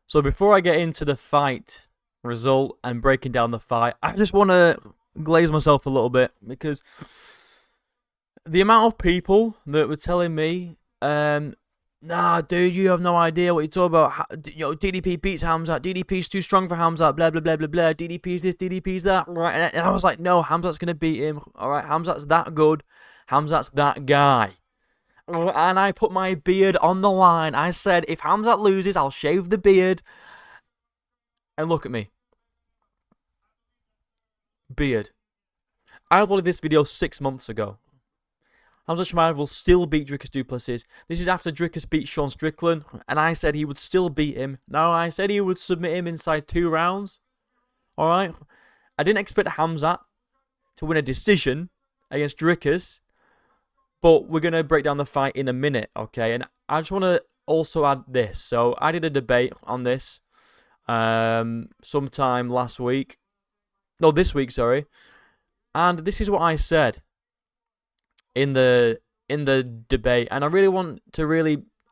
So before I get into the fight result and breaking down the fight, I just want to glaze myself a little bit because the amount of people that were telling me, nah, dude, you have no idea what you're talking about. You know, DDP beats Khamzat. DDP's too strong for Khamzat. Blah blah blah blah blah. DDP's this, DDP's that. Right, and I was like, no, Khamzat's gonna beat him. All right, Khamzat's that good. Khamzat's that guy. And I put my beard on the line. I said, if Khamzat loses, I'll shave the beard. And look at me. Beard. I uploaded this video 6 months ago. Khamzat Chimaev will still beat Dricus Du Plessis. This is after Dricus beat Sean Strickland, and I said he would still beat him. No, I said he would submit him inside 2 rounds. Alright? I didn't expect Khamzat to win a decision against Dricus, but we're going to break down the fight in a minute, okay? And I just want to also add this. So, I did a debate on this sometime last week. No, this week, sorry. And this is what I said in the debate, and I really want to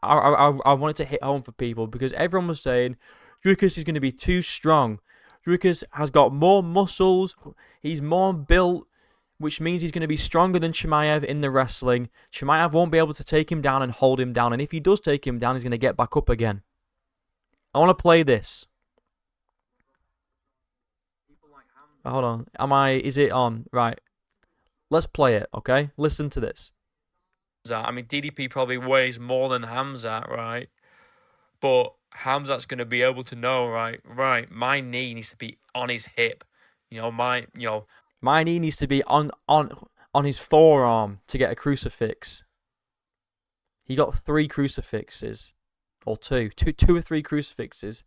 I wanted to hit home for people because everyone was saying Dricus is going to be too strong. Dricus has got more muscles, he's more built, which means he's going to be stronger than Chimaev in the wrestling. Chimaev won't be able to take him down and hold him down, and if he does take him down, he's going to get back up again. I want to play this. Hold on, is it on? Right. Let's play it, okay? Listen to this. I mean, DDP probably weighs more than Khamzat, right? But Khamzat's going to be able to know, right, my knee needs to be on his hip. My knee needs to be on his forearm to get a crucifix. He got 3 crucifixes. Or 2 or 3 crucifixes.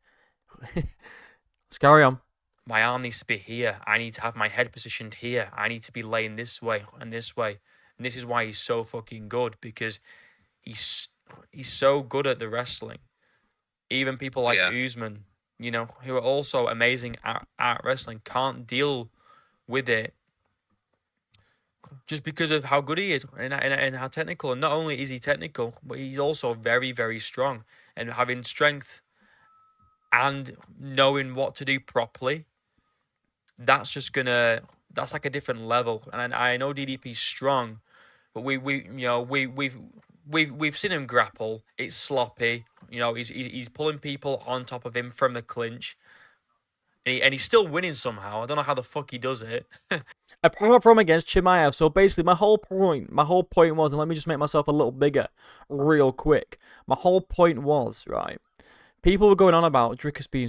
Let's carry on. My arm needs to be here. I need to have my head positioned here. I need to be laying this way and this way. And this is why he's so fucking good, because he's so good at the wrestling. Even people like Usman, who are also amazing at wrestling, can't deal with it just because of how good he is and how technical. And not only is he technical, but he's also very, very strong. And having strength and knowing what to do properly, that's like a different level. And I know DDP's strong, but we've seen him grapple. It's sloppy. He's pulling people on top of him from the clinch, and he's still winning somehow. I don't know how the fuck he does it. Apart from against Chimaev. So basically, my whole point was, and let me just make myself a little bigger, real quick. My whole point was, right, people were going on about Dricus being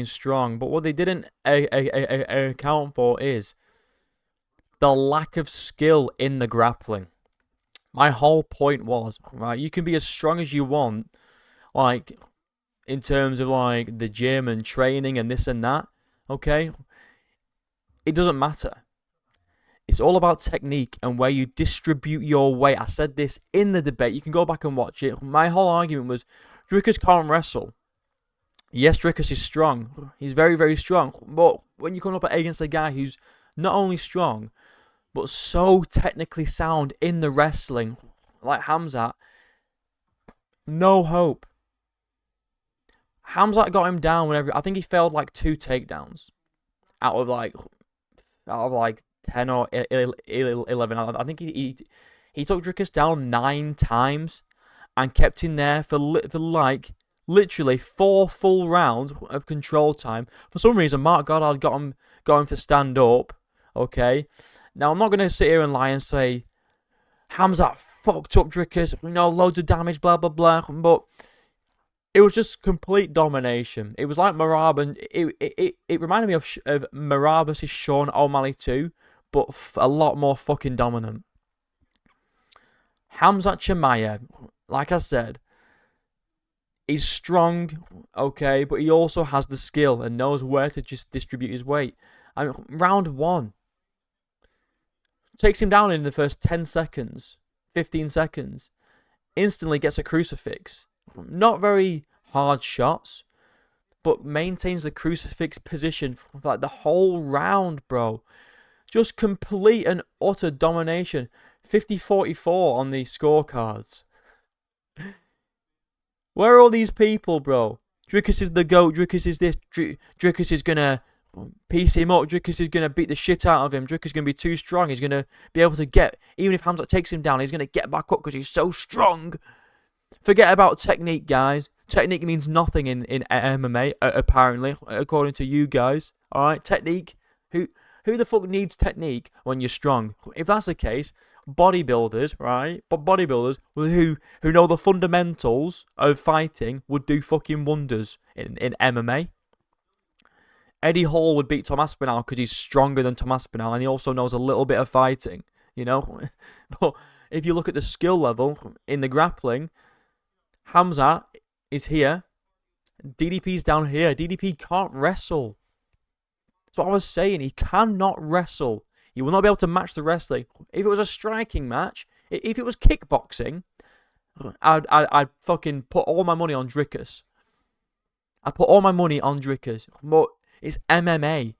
strong, but what they didn't account for is the lack of skill in the grappling. My whole point was, right, you can be as strong as you want, like, in terms of, like, the gym and training and this and that, okay? It doesn't matter. It's all about technique and where you distribute your weight. I said this in the debate. You can go back and watch it. My whole argument was, Dricus can't wrestle. Yes, Dricus is strong. He's very, very strong. But when you come up against a guy who's not only strong, but so technically sound in the wrestling, like Khamzat, no hope. Khamzat got him down whenever. I think he failed like 2 takedowns out of like 10 or 11. I think he took Dricus down 9 times. And kept him there for like literally 4 full rounds of control time. For some reason, Mark Goddard got him to stand up. Okay, now I'm not gonna sit here and lie and say Khamzat fucked up Dricus. Loads of damage, blah blah blah. But it was just complete domination. It was like Merab, and it reminded me of Merab versus Sean O'Malley too, but a lot more fucking dominant. Khamzat Chimaev, like I said, he's strong, okay, but he also has the skill and knows where to just distribute his weight. I mean, round 1 takes him down in the first 10 seconds, 15 seconds, instantly gets a crucifix. Not very hard shots, but maintains the crucifix position for like the whole round, bro. Just complete and utter domination. 50-44 on these scorecards. Where are all these people, bro? Dricus is the GOAT. Dricus is this. Dricus is going to piece him up. Dricus is going to beat the shit out of him. Dricus is going to be too strong. He's going to be able to get, even if Khamzat takes him down, he's going to get back up because he's so strong. Forget about technique, guys. Technique means nothing in MMA, apparently, according to you guys. Alright, technique. Who the fuck needs technique when you're strong? If that's the case, bodybuilders, right? But bodybuilders who know the fundamentals of fighting would do fucking wonders in MMA. Eddie Hall would beat Tom Aspinall because he's stronger than Tom Aspinall and he also knows a little bit of fighting, you know? But if you look at the skill level in the grappling, Khamzat is here, DDP's down here. DDP can't wrestle. That's what I was saying. He cannot wrestle. He will not be able to match the wrestling. If it was a striking match, if it was kickboxing, I'd fucking put all my money on Dricus. I'd put all my money on Dricus. But it's MMA.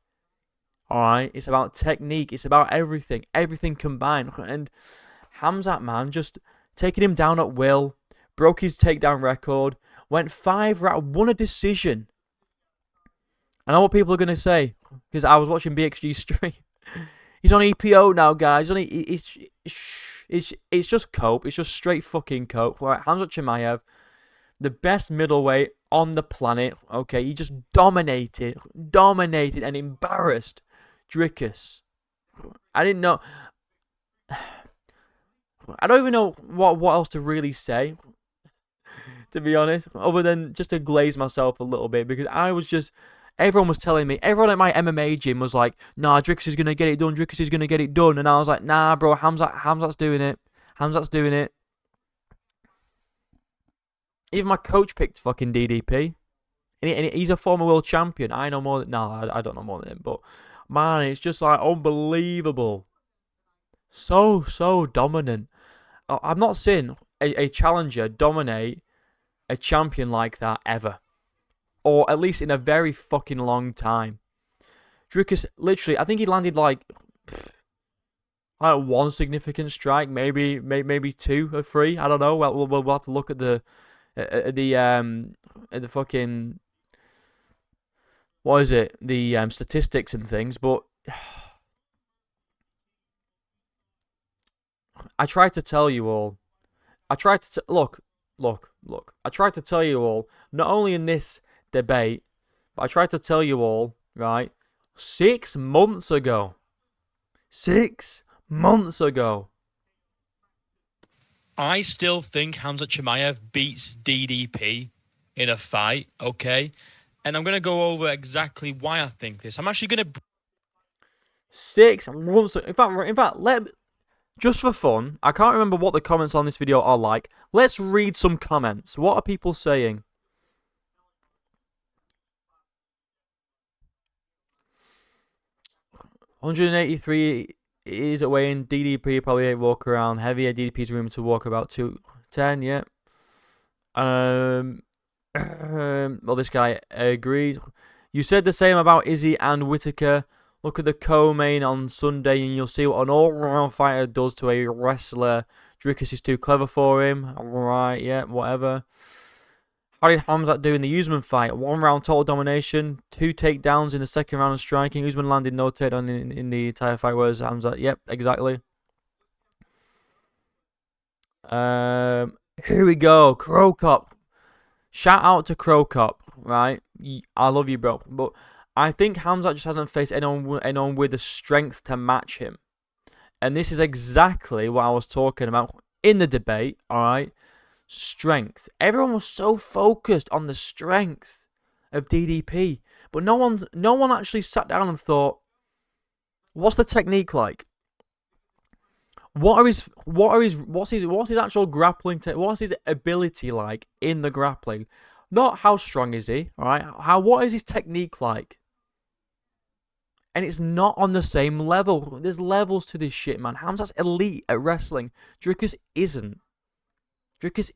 Alright? It's about technique. It's about everything. Everything combined. And Khamzat, man, just taking him down at will. Broke his takedown record. Went 5 rounds. Won a decision. I know what people are going to say. Because I was watching BXG stream. He's on EPO now, guys. It's just cope. It's just straight fucking cope. Right, Khamzat Chimaev, the best middleweight on the planet. Okay, he just dominated and embarrassed Dricus. I didn't know. I don't even know what else to really say, to be honest, other than just to glaze myself a little bit, because I was just, everyone was telling me, everyone at my MMA gym was like, nah, Dricus is going to get it done, Dricus is going to get it done, and I was like, nah, bro, Khamzat's doing it, Khamzat's doing it. Even my coach picked fucking DDP, and he's a former world champion. I know more than, I don't know more than him, but man, it's just like unbelievable. So dominant. I've not seen a challenger dominate a champion like that ever. Or at least in a very fucking long time. Dricus, literally, I think he landed like one significant strike, maybe 2 or 3. I don't know. We'll have to look at the fucking, what is it? The statistics and things, but I tried to tell you all. I tried to look. I tried to tell you all, not only in this debate, but I tried to tell you all, right, 6 months ago. 6 months ago. I still think Khamzat Chimaev beats DDP in a fight, okay? And I'm going to go over exactly why I think this. I'm actually going to... 6 months ago. In fact, just for fun, I can't remember what the comments on this video are like. Let's read some comments. What are people saying? $183 is at weigh-in. DDP probably 8 walk around. Heavier DDP's room to walk about 210. Yeah. Well, this guy agrees. You said the same about Izzy and Whitaker. Look at the co-main on Sunday and you'll see what an all-round fighter does to a wrestler. Dricus is too clever for him. Alright, yeah, whatever. How did Khamzat do in the Usman fight? 1 round total domination, 2 takedowns in the second round of striking. Usman landed no takedown in the entire fight, whereas Khamzat, yep, exactly. Here we go, Crow Cop. Shout out to Crow Cop, right? I love you, bro. But I think Khamzat just hasn't faced anyone with the strength to match him. And this is exactly what I was talking about in the debate, alright? Strength. Everyone was so focused on the strength of DDP. But no one actually sat down and thought, what's the technique like? What's his actual grappling what's his ability like in the grappling? Not how strong is he, alright? What is his technique like? And it's not on the same level. There's levels to this shit, man. Khamzat's elite at wrestling. Dricus isn't. Dricus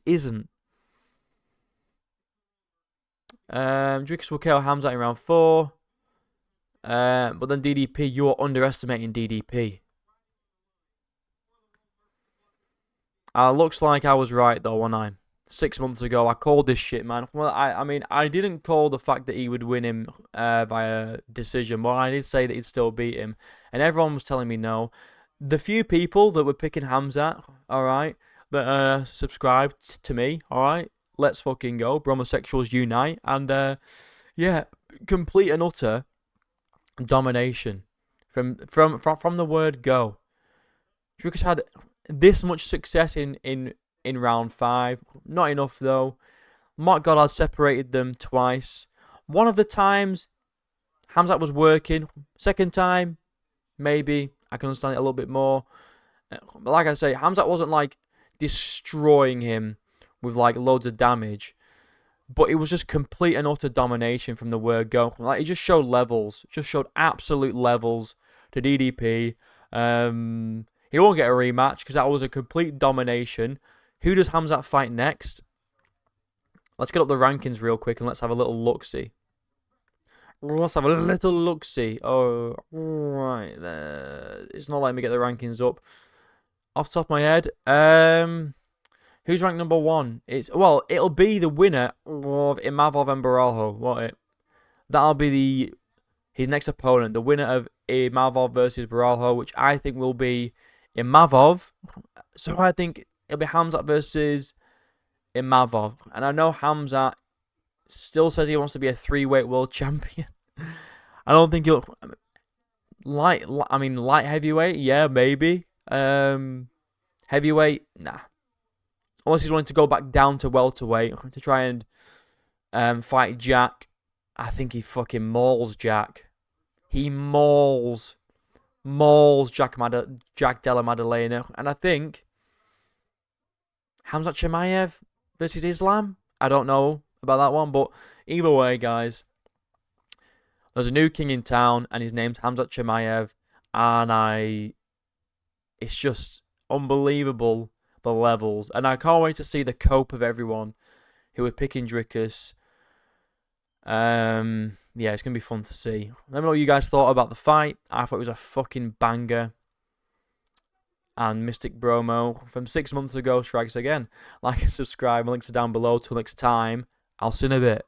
will KO Khamzat in round 4. But then DDP, you're underestimating DDP. Looks like I was right though, wasn't I? 6 months ago, I called this shit, man. Well, I mean, I didn't call the fact that he would win him via decision, but I did say that he'd still beat him, and everyone was telling me no. The few people that were picking Khamzat, all right, that subscribed to me, all right, let's fucking go, bromosexuals unite, and yeah, complete and utter domination from the word go. Dricus had this much success in round 5. Not enough though. Mark Goddard separated them twice. One of the times, Khamzat was working. Second time, maybe I can understand it a little bit more. But like I say, Khamzat wasn't like destroying him with like loads of damage, but it was just complete and utter domination from the word go. Like, it just showed levels, just showed absolute levels to DDP. He won't get a rematch because that was a complete domination. Who does Khamzat fight next? Let's get up the rankings real quick and let's have a little look-see. Let's have a little look-see. Oh, right there. It's not letting me get the rankings up. Off the top of my head, who's ranked number 1? It'll be the winner of Imavov and Baralho, won't it? That'll be his next opponent, the winner of Imavov versus Baralho, which I think will be Imavov. So I think it'll be Khamzat versus Imavov. And I know Khamzat still says he wants to be a 3-weight world champion. I don't think he'll... light heavyweight, yeah, maybe. Heavyweight, nah. Unless he's wanting to go back down to welterweight to try and fight Jack. I think he fucking mauls Jack. He mauls Jack Della Maddalena. And I think Khamzat Chimaev versus Islam. I don't know about that one, but either way, guys, there's a new king in town, and his name's Khamzat Chimaev, and it's just unbelievable, the levels, and I can't wait to see the cope of everyone who are picking Dricus. Yeah, it's gonna be fun to see. Let me know what you guys thought about the fight. I thought it was a fucking banger. And Mystic Bromo from 6 months ago strikes again. Like and subscribe. My links are down below. Till next time, I'll see you in a bit.